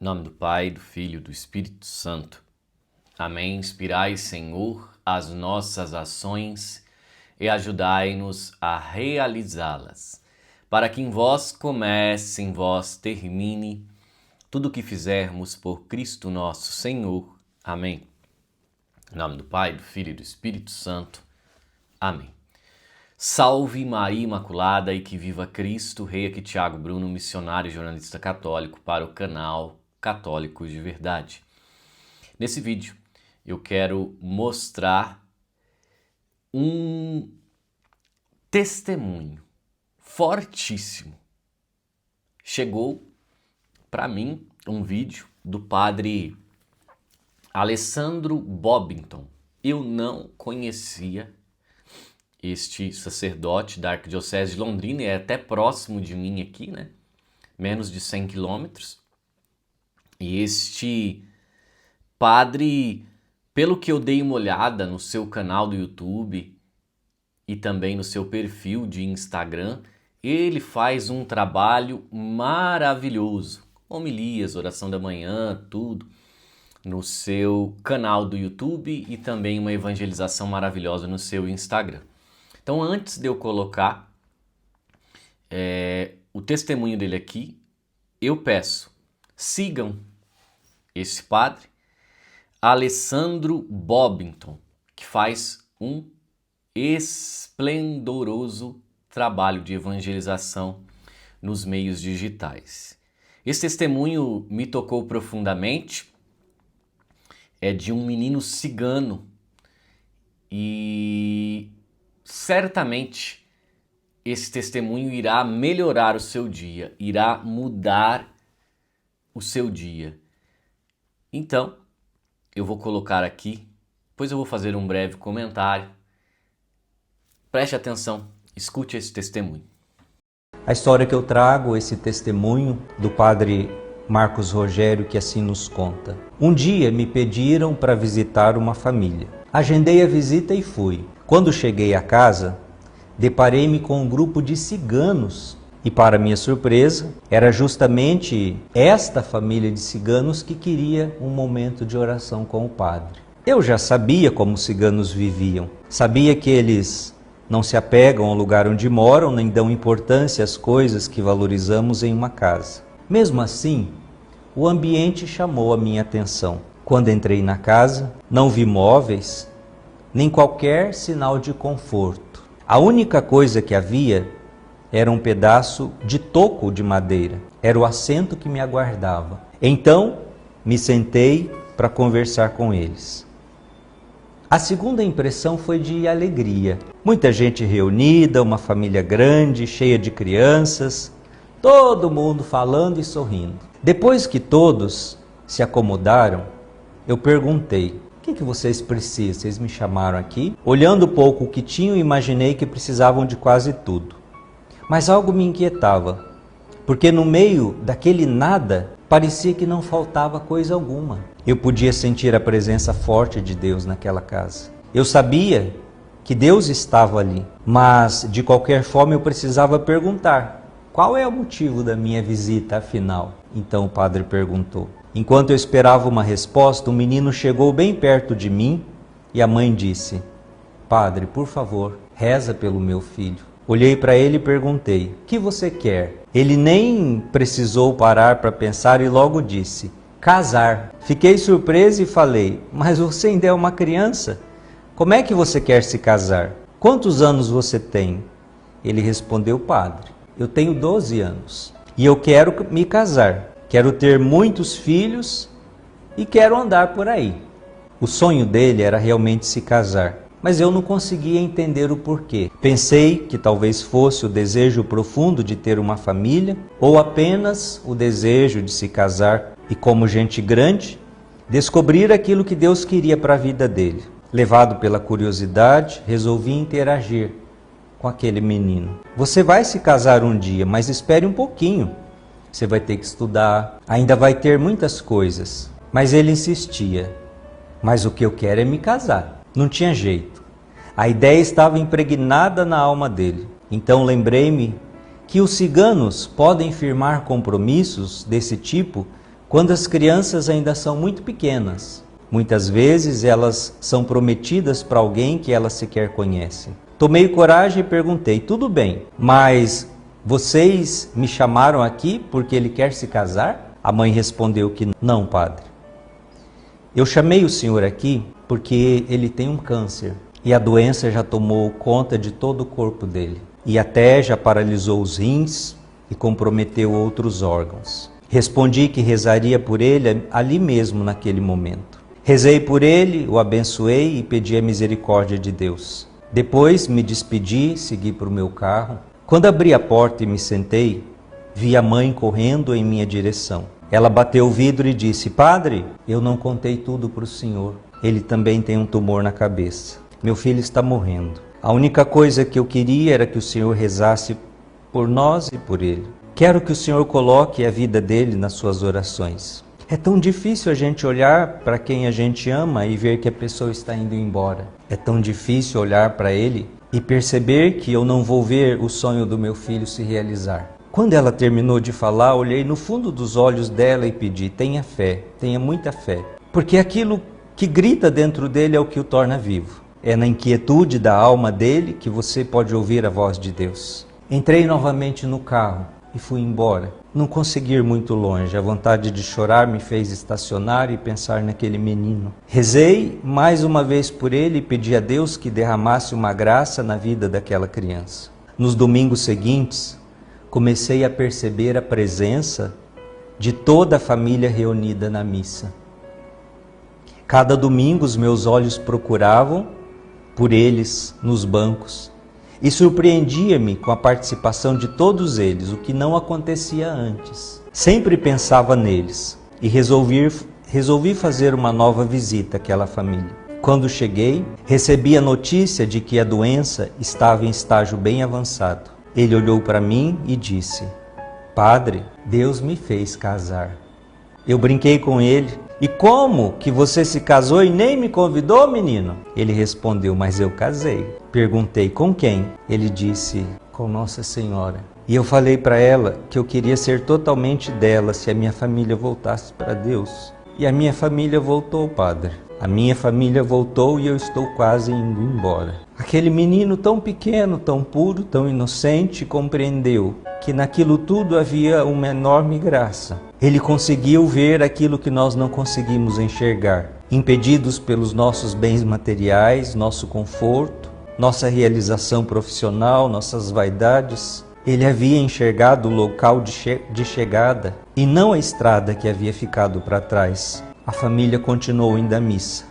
Em nome do Pai, do Filho e do Espírito Santo. Amém. Inspirai, Senhor, as nossas ações e ajudai-nos a realizá-las, para que em vós comece, em vós termine, tudo o que fizermos por Cristo nosso Senhor. Amém. Em nome do Pai, do Filho e do Espírito Santo. Amém. Salve Maria Imaculada e que viva Cristo. Rei aqui Tiago Bruno, missionário e jornalista católico para o canal Católicos de Verdade. Nesse vídeo eu quero mostrar um testemunho fortíssimo. Chegou para mim um vídeo do padre Alessandro Bobbington. Eu não conhecia este sacerdote da Arquidiocese de Londrina, é até próximo de mim aqui, né? Menos de 100 quilômetros. E este padre, pelo que eu dei uma olhada no seu canal do YouTube e também no seu perfil de Instagram, ele faz um trabalho maravilhoso. Homilias, oração da manhã, tudo no seu canal do YouTube e também uma evangelização maravilhosa no seu Instagram. Então, antes de eu colocar o testemunho dele aqui, eu peço, sigam esse padre, Alessandro Bobbington, que faz um esplendoroso trabalho de evangelização nos meios digitais. Esse testemunho me tocou profundamente, é de um menino cigano e certamente esse testemunho irá melhorar o seu dia, irá mudar o seu dia. Então, eu vou colocar aqui, depois eu vou fazer um breve comentário. Preste atenção, escute esse testemunho. A história que eu trago, esse testemunho do padre Marcos Rogério, que assim nos conta. Um dia me pediram para visitar uma família. Agendei a visita e fui. Quando cheguei à casa, deparei-me com um grupo de ciganos e, para minha surpresa, era justamente esta família de ciganos que queria um momento de oração com o padre. Eu já sabia como os ciganos viviam, sabia que eles não se apegam ao lugar onde moram, nem dão importância às coisas que valorizamos em uma casa. Mesmo assim, o ambiente chamou a minha atenção. Quando entrei na casa, não vi móveis, nem qualquer sinal de conforto. A única coisa que havia era um pedaço de toco de madeira. Era o assento que me aguardava. Então, me sentei para conversar com eles. A segunda impressão foi de alegria. Muita gente reunida, uma família grande, cheia de crianças, todo mundo falando e sorrindo. Depois que todos se acomodaram, eu perguntei: o que vocês precisam? Vocês me chamaram aqui. Olhando um pouco o que tinham, imaginei que precisavam de quase tudo. Mas algo me inquietava, porque no meio daquele nada, parecia que não faltava coisa alguma. Eu podia sentir a presença forte de Deus naquela casa. Eu sabia que Deus estava ali, mas de qualquer forma eu precisava perguntar: qual é o motivo da minha visita, afinal? Então o padre perguntou. Enquanto eu esperava uma resposta, um menino chegou bem perto de mim e a mãe disse: padre, por favor, reza pelo meu filho. Olhei para ele e perguntei: o que você quer? Ele nem precisou parar para pensar e logo disse: casar. Fiquei surpreso e falei: mas você ainda é uma criança? Como é que você quer se casar? Quantos anos você tem? Ele respondeu: padre, eu tenho 12 anos e eu quero me casar. Quero ter muitos filhos e quero andar por aí. O sonho dele era realmente se casar, mas eu não conseguia entender o porquê. Pensei que talvez fosse o desejo profundo de ter uma família ou apenas o desejo de se casar e, como gente grande, descobrir aquilo que Deus queria para a vida dele. Levado pela curiosidade, resolvi interagir com aquele menino. Você vai se casar um dia, mas espere um pouquinho. Você vai ter que estudar, ainda vai ter muitas coisas. Mas ele insistia: mas o que eu quero é me casar. Não tinha jeito. A ideia estava impregnada na alma dele. Então lembrei-me que os ciganos podem firmar compromissos desse tipo quando as crianças ainda são muito pequenas. Muitas vezes elas são prometidas para alguém que elas sequer conhecem. Tomei coragem e perguntei: tudo bem, mas vocês me chamaram aqui porque ele quer se casar? A mãe respondeu que não, padre. Eu chamei o senhor aqui porque ele tem um câncer e a doença já tomou conta de todo o corpo dele e até já paralisou os rins e comprometeu outros órgãos. Respondi que rezaria por ele ali mesmo naquele momento. Rezei por ele, o abençoei e pedi a misericórdia de Deus. Depois me despedi, segui para o meu carro. Quando abri a porta e me sentei, vi a mãe correndo em minha direção. Ela bateu o vidro e disse: padre, eu não contei tudo para o senhor. Ele também tem um tumor na cabeça. Meu filho está morrendo. A única coisa que eu queria era que o senhor rezasse por nós e por ele. Quero que o senhor coloque a vida dele nas suas orações. É tão difícil a gente olhar para quem a gente ama e ver que a pessoa está indo embora. É tão difícil olhar para ele e perceber que eu não vou ver o sonho do meu filho se realizar. Quando ela terminou de falar, olhei no fundo dos olhos dela e pedi: tenha fé, tenha muita fé. Porque aquilo que grita dentro dele é o que o torna vivo. É na inquietude da alma dele que você pode ouvir a voz de Deus. Entrei novamente no carro e fui embora. Não consegui ir muito longe. A vontade de chorar me fez estacionar e pensar naquele menino. Rezei mais uma vez por ele e pedi a Deus que derramasse uma graça na vida daquela criança. Nos domingos seguintes, comecei a perceber a presença de toda a família reunida na missa. Cada domingo os meus olhos procuravam por eles nos bancos e surpreendia-me com a participação de todos eles, o que não acontecia antes. Sempre pensava neles e resolvi fazer uma nova visita àquela família. Quando cheguei, recebi a notícia de que a doença estava em estágio bem avançado. Ele olhou para mim e disse: padre, Deus me fez casar. Eu brinquei com ele: e como que você se casou e nem me convidou, menino? Ele respondeu: mas eu casei. Perguntei: com quem? Ele disse: com Nossa Senhora. E eu falei para ela que eu queria ser totalmente dela se a minha família voltasse para Deus. E a minha família voltou, padre. A minha família voltou e eu estou quase indo embora. Aquele menino tão pequeno, tão puro, tão inocente, compreendeu que naquilo tudo havia uma enorme graça. Ele conseguiu ver aquilo que nós não conseguimos enxergar, impedidos pelos nossos bens materiais, nosso conforto, nossa realização profissional, nossas vaidades. Ele havia enxergado o local de chegada e não a estrada que havia ficado para trás. A família continuou indo à missa,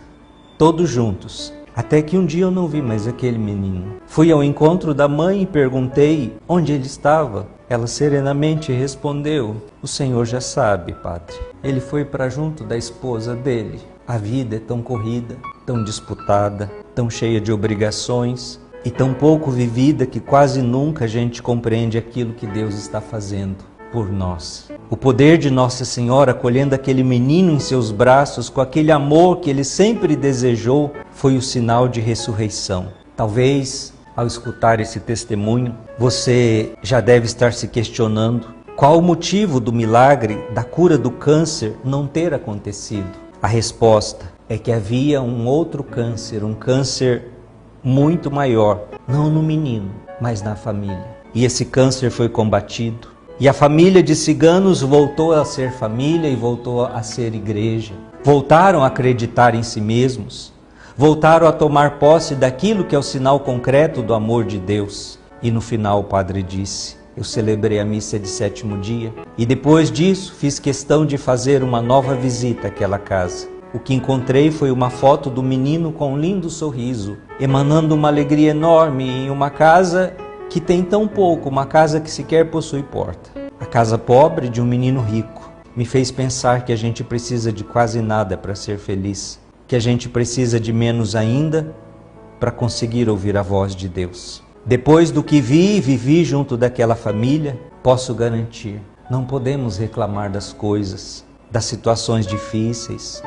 todos juntos, até que um dia eu não vi mais aquele menino. Fui ao encontro da mãe e perguntei onde ele estava. Ela serenamente respondeu: o senhor já sabe, padre. Ele foi para junto da esposa dele. A vida é tão corrida, tão disputada, tão cheia de obrigações e tão pouco vivida que quase nunca a gente compreende aquilo que Deus está fazendo por nós. O poder de Nossa Senhora acolhendo aquele menino em seus braços com aquele amor que ele sempre desejou foi o sinal de ressurreição. Talvez, ao escutar esse testemunho, você já deve estar se questionando qual o motivo do milagre da cura do câncer não ter acontecido. A resposta é que havia um outro câncer, um câncer muito maior, não no menino, mas na família. E esse câncer foi combatido. E a família de ciganos voltou a ser família e voltou a ser igreja. Voltaram a acreditar em si mesmos. Voltaram a tomar posse daquilo que é o sinal concreto do amor de Deus. E no final o padre disse: eu celebrei a missa de 7º dia. E depois disso fiz questão de fazer uma nova visita àquela casa. O que encontrei foi uma foto do menino com um lindo sorriso, emanando uma alegria enorme em uma casa que tem tão pouco, uma casa que sequer possui porta. A casa pobre de um menino rico me fez pensar que a gente precisa de quase nada para ser feliz, que a gente precisa de menos ainda para conseguir ouvir a voz de Deus. Depois do que vi e vivi junto daquela família, posso garantir, não podemos reclamar das coisas, das situações difíceis,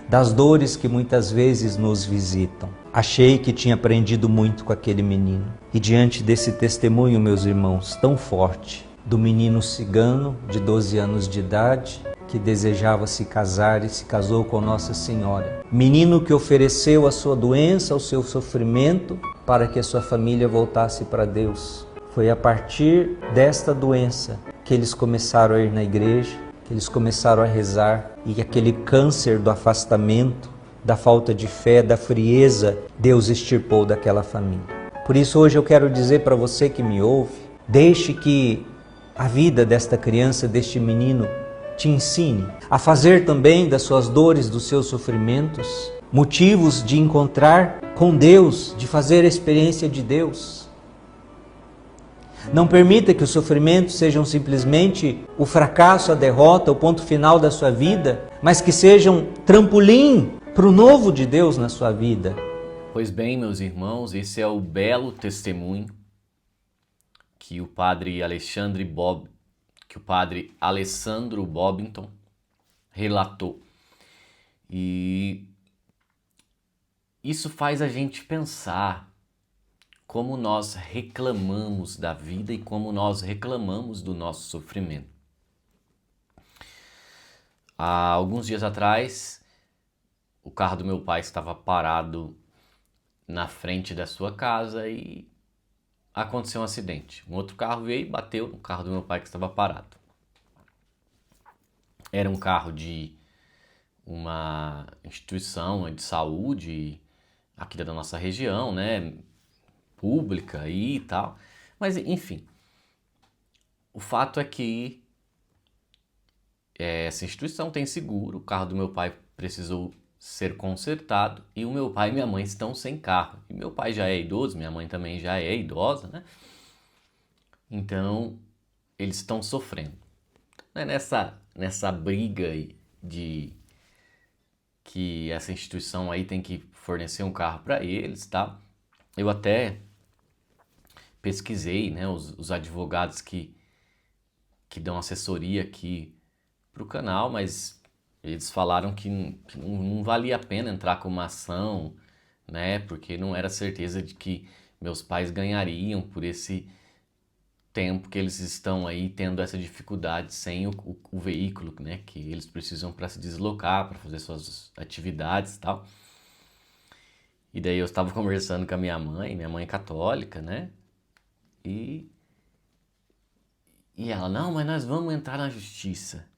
das dores que muitas vezes nos visitam. Achei que tinha aprendido muito com aquele menino. E diante desse testemunho, meus irmãos, tão forte, do menino cigano de 12 anos de idade, que desejava se casar e se casou com Nossa Senhora. Menino que ofereceu a sua doença, o seu sofrimento, para que a sua família voltasse para Deus. Foi a partir desta doença que eles começaram a ir na igreja, que eles começaram a rezar, e aquele câncer do afastamento, da falta de fé, da frieza, Deus extirpou daquela família. Por isso hoje eu quero dizer para você que me ouve, deixe que a vida desta criança, deste menino, te ensine a fazer também das suas dores, dos seus sofrimentos, motivos de encontrar com Deus, de fazer a experiência de Deus. Não permita que os sofrimentos sejam simplesmente o fracasso, a derrota, o ponto final da sua vida, mas que sejam trampolim para o novo de Deus na sua vida. Pois bem, meus irmãos, esse é o belo testemunho que o padre Alessandro Bobington relatou. E isso faz a gente pensar como nós reclamamos da vida e como nós reclamamos do nosso sofrimento. Há alguns dias atrás, o carro do meu pai estava parado na frente da sua casa e aconteceu um acidente. Um outro carro veio e bateu no carro do meu pai que estava parado. Era um carro de uma instituição de saúde aqui da nossa região, né? Pública e tal. Mas, enfim, o fato é que essa instituição tem seguro, o carro do meu pai precisou ser consertado e o meu pai e minha mãe estão sem carro. E meu pai já é idoso, minha mãe também já é idosa, né? Então, eles estão sofrendo. Nessa briga de que essa instituição aí tem que fornecer um carro para eles, tá? Eu até pesquisei, né, os advogados que dão assessoria aqui para o canal, mas eles falaram que não valia a pena entrar com uma ação, né, porque não era certeza de que meus pais ganhariam por esse tempo que eles estão aí tendo essa dificuldade sem o veículo, né, que eles precisam para se deslocar, para fazer suas atividades e tal. E daí eu estava conversando com a minha mãe é católica, né, e ela, não, mas nós vamos entrar na justiça.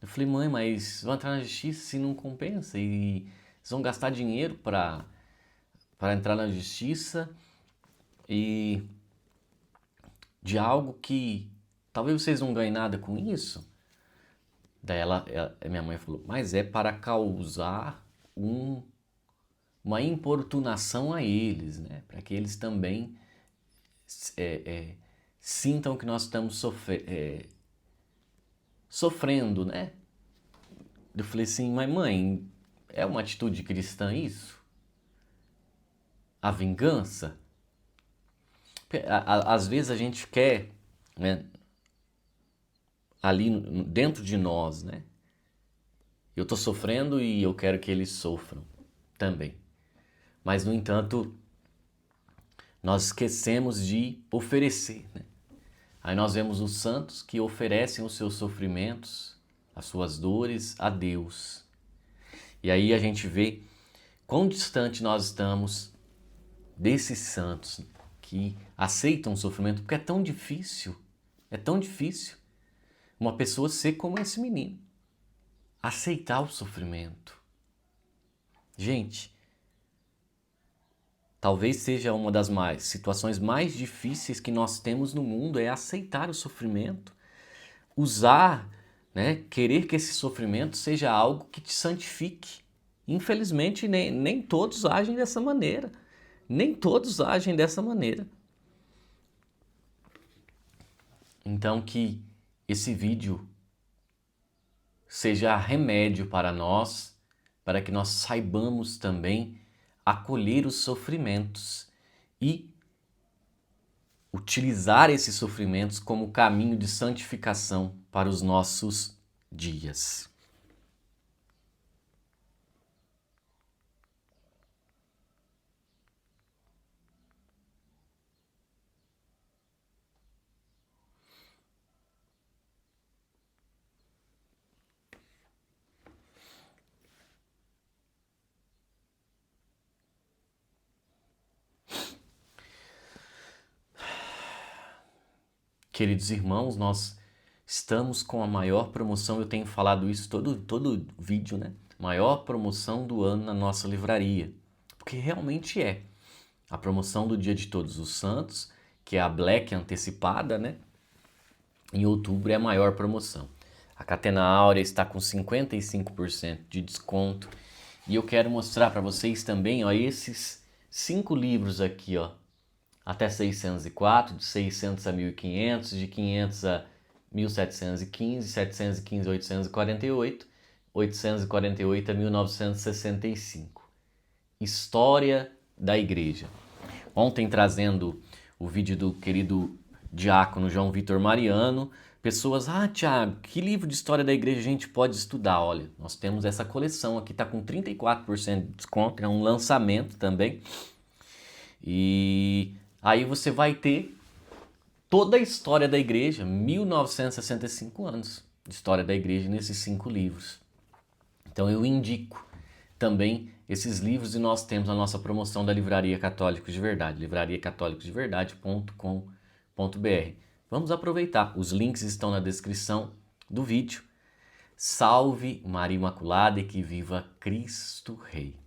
Eu falei, mãe, mas vão entrar na justiça se não compensa e vocês vão gastar dinheiro para entrar na justiça e de algo que talvez vocês não ganhem nada com isso. Daí minha mãe falou, mas é para causar uma importunação a eles, né? Para que eles também sintam que nós estamos sofrendo, né? Eu falei assim, mas mãe, é uma atitude cristã isso? A vingança? Às vezes a gente quer, né, ali dentro de nós, né? Eu tô sofrendo e eu quero que eles sofram também. Mas, no entanto, nós esquecemos de oferecer, né? Aí nós vemos os santos que oferecem os seus sofrimentos, as suas dores a Deus. E aí a gente vê quão distante nós estamos desses santos que aceitam o sofrimento, porque é tão difícil uma pessoa ser como esse menino, aceitar o sofrimento. Gente, talvez seja uma das situações mais difíceis que nós temos no mundo, é aceitar o sofrimento, usar, né, querer que esse sofrimento seja algo que te santifique. Infelizmente, nem todos agem dessa maneira. Nem todos agem dessa maneira. Então, que esse vídeo seja remédio para nós, para que nós saibamos também acolher os sofrimentos e utilizar esses sofrimentos como caminho de santificação para os nossos dias. queridos irmãos, nós estamos com a maior promoção, eu tenho falado isso todo vídeo, né? Maior promoção do ano na nossa livraria, porque realmente é. A promoção do Dia de Todos os Santos, que é a Black antecipada, né? Em outubro é a maior promoção. A Catena Áurea está com 55% de desconto. E eu quero mostrar para vocês também, ó, esses 5 livros aqui, ó, até 604, de 600 a 1500, de 500 a 1715, 715 a 848, 848 a 1965. História da Igreja. Ontem trazendo o vídeo do querido diácono João Vitor Mariano, pessoas, Tiago, que livro de história da igreja a gente pode estudar? Olha, nós temos essa coleção aqui, está com 34% de desconto, é um lançamento também. E aí você vai ter toda a história da igreja, 1965 anos de história da igreja nesses 5 livros. Então eu indico também esses livros e nós temos a nossa promoção da Livraria Católicos de Verdade, livrariacatólicosdeverdade.com.br. Vamos aproveitar, os links estão na descrição do vídeo. Salve Maria Imaculada e que viva Cristo Rei!